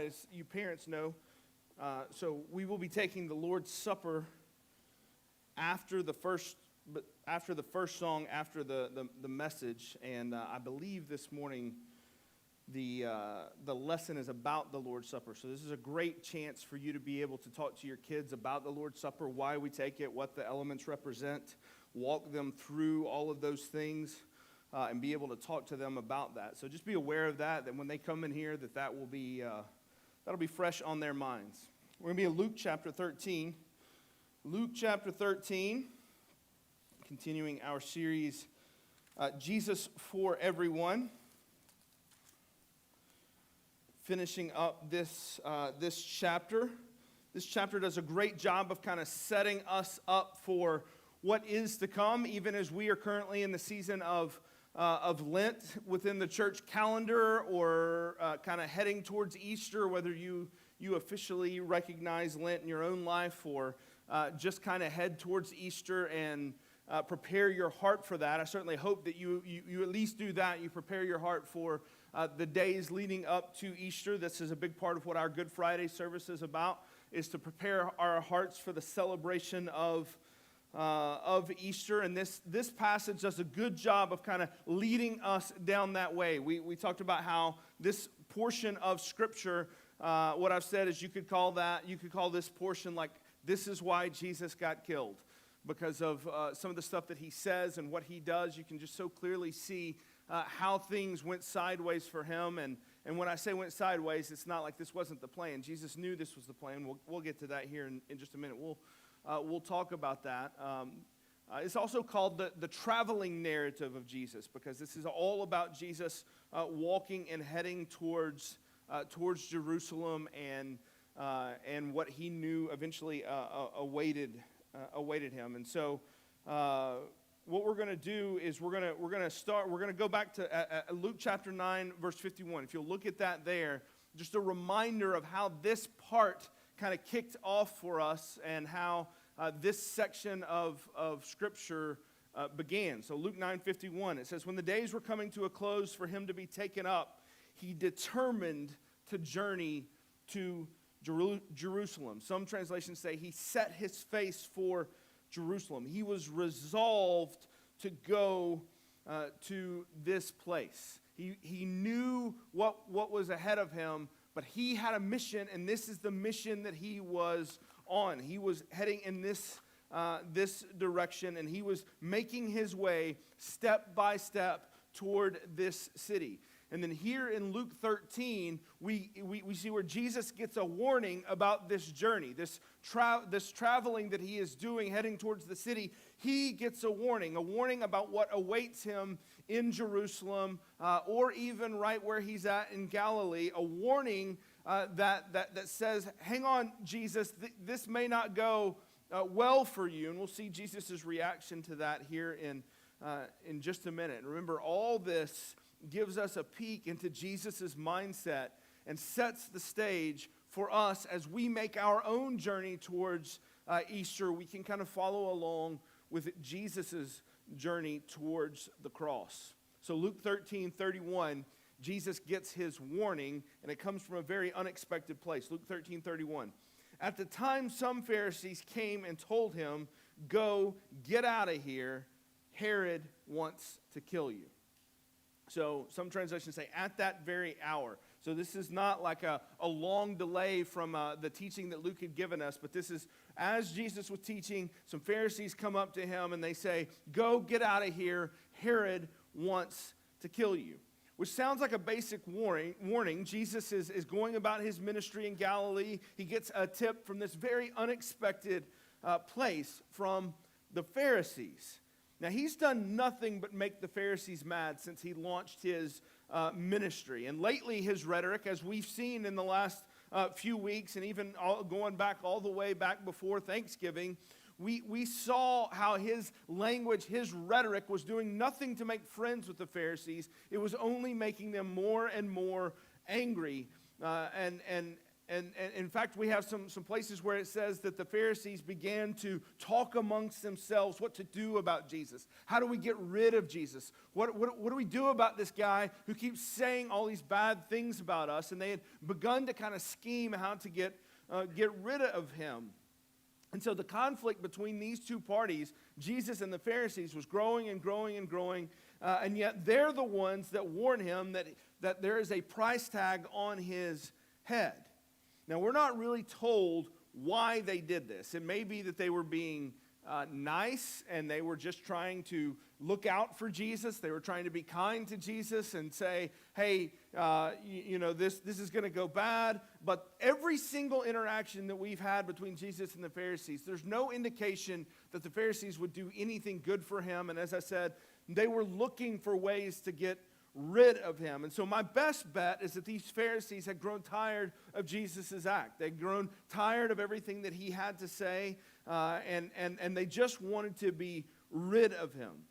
as you parents know, so we will be taking the Lord's Supper after the first song, after the message, and I believe this morning the lesson is about the Lord's Supper. So this is a great chance for you to be able to talk to your kids about the Lord's Supper, why we take it, what the elements represent, walk them through all of those things, and be able to talk to them about that. So just be aware of that when they come in here, that will be that'll be fresh on their minds. We're going to be in Luke chapter 13. Luke chapter 13, continuing our series, Jesus for Everyone. Finishing up this chapter. This chapter does a great job of kind of setting us up for what is to come, even as we are currently in the season of Lent within the church calendar, or kind of heading towards Easter, whether you officially recognize Lent in your own life, or just kind of head towards Easter and prepare your heart for that. I certainly hope that you at least do that. You prepare your heart for the days leading up to Easter. This is a big part of what our Good Friday service is about, is to prepare our hearts for the celebration of Easter. And this passage does a good job of kind of leading us down that way. We talked about how this portion of Scripture, what I've said is you could call this portion like, this is why Jesus got killed. Because of some of the stuff that he says and what he does, you can just so clearly see how things went sideways for him. And when I say went sideways, it's not like this wasn't the plan. Jesus knew this was the plan. We'll get to that here in just a minute. We'll talk about that. It's also called the traveling narrative of Jesus, because this is all about Jesus walking and heading towards Jerusalem and what he knew eventually awaited him. And so what we're going to do is we're going to go back to Luke chapter 9 verse 51. If you'll look at that there, just a reminder of how this part kind of kicked off for us and how this section of Scripture began. So Luke 9:51, it says, when the days were coming to a close for him to be taken up, he determined to journey to Jerusalem. Some translations say he set his face for Jerusalem. He was resolved to go to this place. He knew what was ahead of him, but he had a mission, and this is the mission that he was on. He was heading in this direction, and he was making his way step by step toward this city. And then here in Luke 13, we see where Jesus gets a warning about this journey, this traveling that he is doing, heading towards the city. He gets a warning about what awaits him in Jerusalem, or even right where he's at in Galilee. A warning that says, "Hang on, Jesus, this may not go well for you." And we'll see Jesus' reaction to that here in just a minute. And remember, all this gives us a peek into Jesus' mindset and sets the stage for us as we make our own journey towards Easter. We can kind of follow along with Jesus' journey towards the cross. So Luke 13:31, Jesus gets his warning, and it comes from a very unexpected place. Luke 13:31. At the time, some Pharisees came and told him, "Go, get out of here. Herod wants to kill you." So some translations say at that very hour. So this is not like a long delay from the teaching that Luke had given us, but this is as Jesus was teaching, some Pharisees come up to him and they say, "Go, get out of here. Herod wants to kill you." Which sounds like a basic warning. Jesus is going about his ministry in Galilee. He gets a tip from this very unexpected place from the Pharisees. Now, he's done nothing but make the Pharisees mad since he launched his ministry. And lately, his rhetoric, as we've seen in the last few weeks, and even going back all the way back before Thanksgiving, we saw how his language, his rhetoric was doing nothing to make friends with the Pharisees. It was only making them more and more angry. And And in fact, we have some places where it says that the Pharisees began to talk amongst themselves what to do about Jesus. How do we get rid of Jesus? What do we do about this guy who keeps saying all these bad things about us? And they had begun to kind of scheme how to get rid of him. And so the conflict between these two parties, Jesus and the Pharisees, was growing and growing and growing. And yet they're the ones that warn him that there is a price tag on his head. Now, we're not really told why they did this. It may be that they were being nice and they were just trying to look out for Jesus. They were trying to be kind to Jesus and say, hey, this is going to go bad. But every single interaction that we've had between Jesus and the Pharisees, there's no indication that the Pharisees would do anything good for him. And as I said, they were looking for ways to get rid of him. And so my best bet is that these Pharisees had grown tired of Jesus' act. They'd grown tired of everything that he had to say, and they just wanted to be rid of him.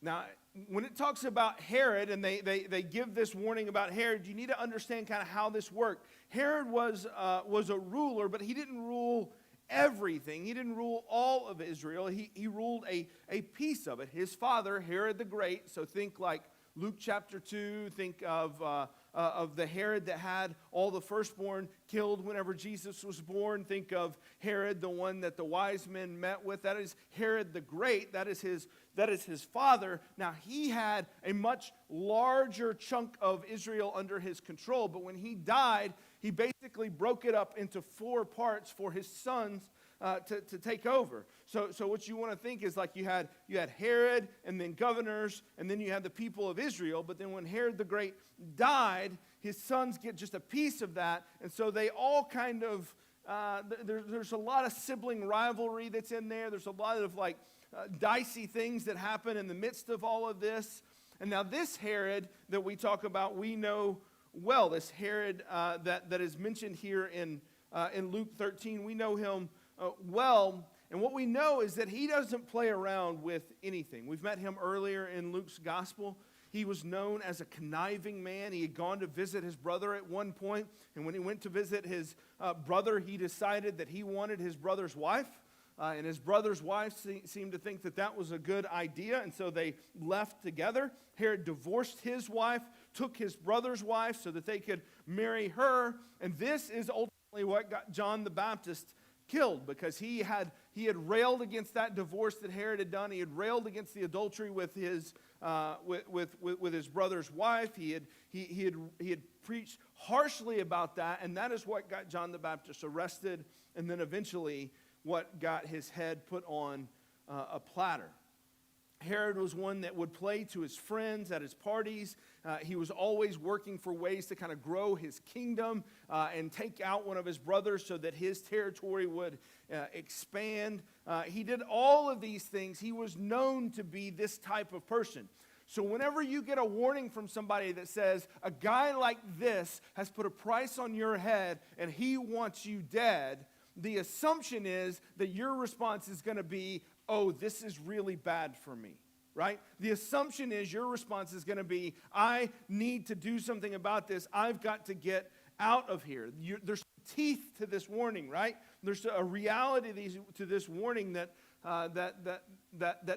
Now, when it talks about Herod, and they give this warning about Herod, you need to understand kind of how this worked. Herod was a ruler, but he didn't rule everything. He didn't rule all of Israel. He ruled a piece of it. His father, Herod the Great, so think like Luke chapter 2, think of the Herod that had all the firstborn killed whenever Jesus was born. Think of Herod, the one that the wise men met with. That is Herod the Great. That is his father. Now, he had a much larger chunk of Israel under his control, but when he died, he basically broke it up into 4 parts for his sons to take over. So what you want to think is like you had Herod and then governors, and then you had the people of Israel. But then when Herod the Great died, his sons get just a piece of that. And so they all kind of, there's a lot of sibling rivalry that's in there. There's a lot of dicey things that happen in the midst of all of this. And now this Herod that we talk about, we know well. This Herod that is mentioned here in Luke 13, we know him well. And what we know is that he doesn't play around with anything. We've met him earlier in Luke's gospel. He was known as a conniving man. He had gone to visit his brother at one point, and when he went to visit his brother, he decided that he wanted his brother's wife. And his brother's wife seemed to think that was a good idea, and so they left together. Herod divorced his wife, took his brother's wife so that they could marry her, and this is ultimately what got John the Baptist killed, because he had railed against that divorce that Herod had done. He had railed against the adultery with his brother's wife. He had preached harshly about that, and that is what got John the Baptist arrested, and then eventually what got his head put on a platter. Herod was one that would play to his friends at his parties. He was always working for ways to kind of grow his kingdom and take out one of his brothers so that his territory would expand. He did all of these things. He was known to be this type of person. So whenever you get a warning from somebody that says, a guy like this has put a price on your head and he wants you dead, the assumption is that your response is going to be, oh, this is really bad for me, right? The assumption is your response is going to be, I need to do something about this. I've got to get out of here. There's teeth to this warning, right? There's a reality to this warning that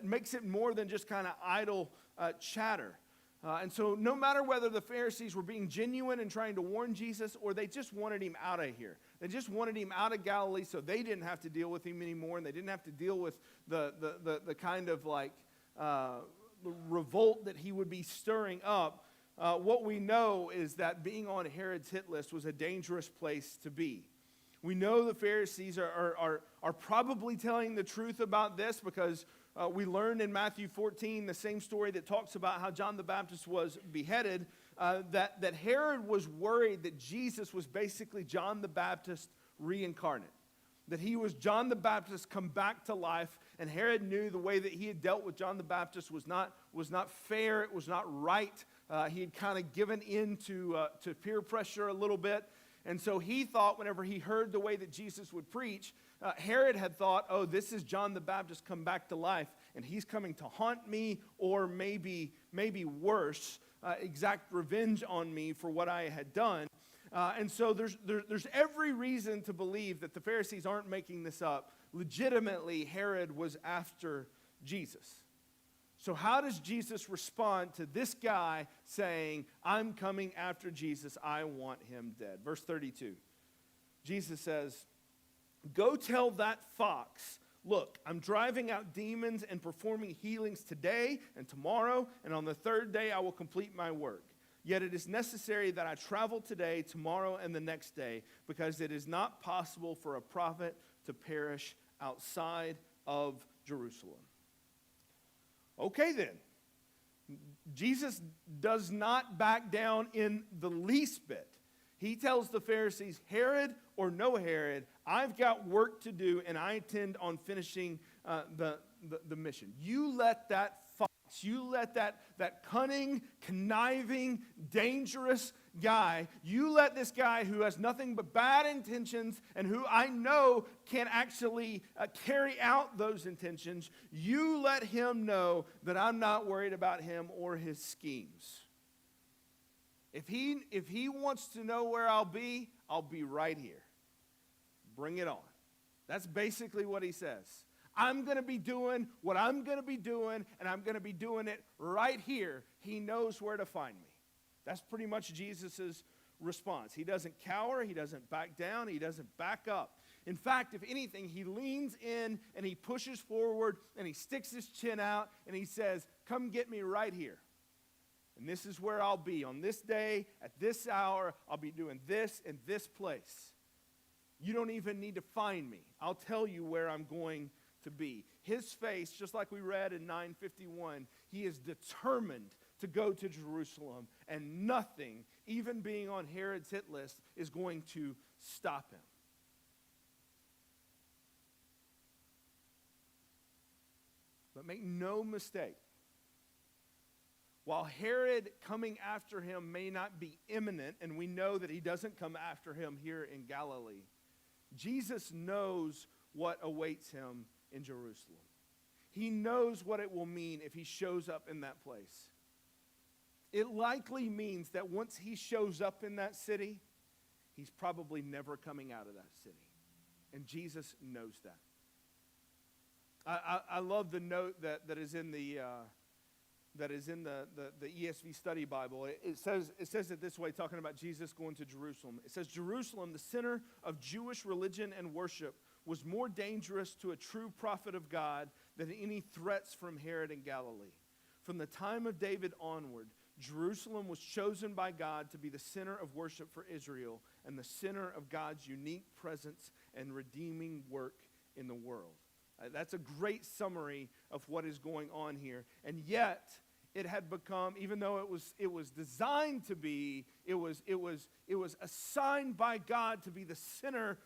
makes it more than just kind of idle chatter. And so no matter whether the Pharisees were being genuine and trying to warn Jesus, or they just wanted him out of here. They just wanted him out of Galilee so they didn't have to deal with him anymore, and they didn't have to deal with the kind of revolt that he would be stirring up. What we know is that being on Herod's hit list was a dangerous place to be. We know the Pharisees are probably telling the truth about this, because we learned in Matthew 14, the same story that talks about how John the Baptist was beheaded, that Herod was worried that Jesus was basically John the Baptist reincarnate. That he was John the Baptist come back to life, and Herod knew the way that he had dealt with John the Baptist was not fair, it was not right. He had kind of given in to peer pressure a little bit. And so he thought, whenever he heard the way that Jesus would preach, Herod had thought, oh, this is John the Baptist come back to life, and he's coming to haunt me, or maybe worse, exact revenge on me for what I had done. And so there's every reason to believe that the Pharisees aren't making this up. Legitimately, Herod was after Jesus. So how does Jesus respond to this guy saying, I'm coming after Jesus, I want him dead? Verse 32, Jesus says, go tell that fox, look, I'm driving out demons and performing healings today and tomorrow, and on the third day I will complete my work. Yet it is necessary that I travel today, tomorrow, and the next day, because it is not possible for a prophet to perish outside of Jerusalem. Okay then, Jesus does not back down in the least bit. He tells the Pharisees, Herod or no Herod, I've got work to do and I intend on finishing the mission. You let that fox, you let that cunning, conniving, dangerous guy, you let this guy who has nothing but bad intentions and who I know can actually carry out those intentions, you let him know that I'm not worried about him or his schemes. If he wants to know where I'll be right here. Bring it on. That's basically what he says. I'm going to be doing what I'm going to be doing, and I'm going to be doing it right here. He knows where to find me. That's pretty much Jesus' response. He doesn't cower. He doesn't back down. He doesn't back up. In fact, if anything, he leans in and he pushes forward and he sticks his chin out and he says, come get me right here. And this is where I'll be. On this day, at this hour, I'll be doing this in this place. You don't even need to find me. I'll tell you where I'm going to be. His face, just like we read in 9:51, he is determined to go to Jerusalem, and nothing, even being on Herod's hit list, is going to stop him. But make no mistake, while Herod coming after him may not be imminent, and we know that he doesn't come after him here in Galilee, Jesus knows what awaits him in Jerusalem. He knows what it will mean if he shows up in that place. It likely means that once he shows up in that city, he's probably never coming out of that city. And Jesus knows that. I love the note that is in the ESV Study Bible. It says it this way, talking about Jesus going to Jerusalem. It says, Jerusalem, the center of Jewish religion and worship, was more dangerous to a true prophet of God than any threats from Herod in Galilee. From the time of David onward, Jerusalem was chosen by God to be the center of worship for Israel and the center of God's unique presence and redeeming work in the world. That's a great summary of what is going on here. And yet, it had become, even though it was designed to be, it was assigned by God to be the center